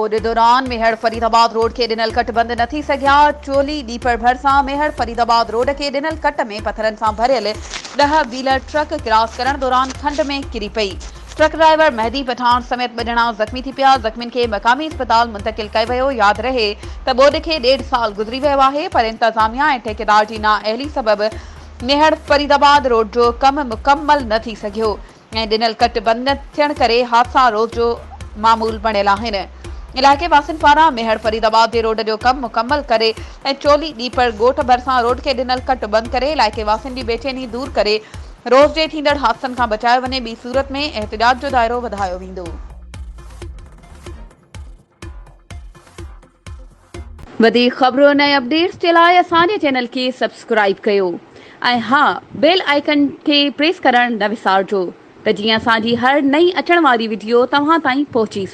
Road दौरान मेहर Faridabad road के ॾिनल कट बंद न थी सघिया। चोली ॾीपर भरिसां मेहर फरीदाबाद रोड के ॾिनल कट में पत्थरनि सां भरियल 10 व्हीलर ट्रक क्रॉस करण दौरान खंड में किरी पई। ट्रक ड्राइवर मेहदी पठान समेत 2 ॼणा ज़ख़्मी थी पिया। ज़ख़्मियुनि खे मक़ामी अस्पताल मुंतक़िल कयो वियो। यादि रहे त ॿोॾि खे 1.5 साल गुज़री वियो आहे, पर इंतज़ामिया ऐं ठेकेदार जी नाअहली सबबि मेहर फरीदाबाद रोड जो कमु मुकम्मल न थी सघियो ऐं ॾिनल कट बंद न थियण करे हादसा रोज़ जो मामूल बणियल आहिनि। इलाइक़े वासियुनि पारां मेहर फरीदाबाद जे रोड जो कमु मुकम्मल करे ऐं चोली ॾीपर ॻोठ भरिसां रोड के ॾिनल कट बंदि करे इलाइक़े वासियुनि जी बेचैनी दूर करे रोज़ जे थींदड़ हादसनि खां बचायो वञे। ॿी सूरत में एहतिजाज जो दाइरो वधायो वेंदो। वधीक ख़बरूं ऐं अपडेट्स जे लाइ असांजे चैनल खे सब्सक्राइब कयो ऐं हा, बेल आइकन खे प्रेस करणु न विसारिजो त जीअं असांजी हर नई अचण वारी वीडियो तव्हां ताईं पहुची सघे।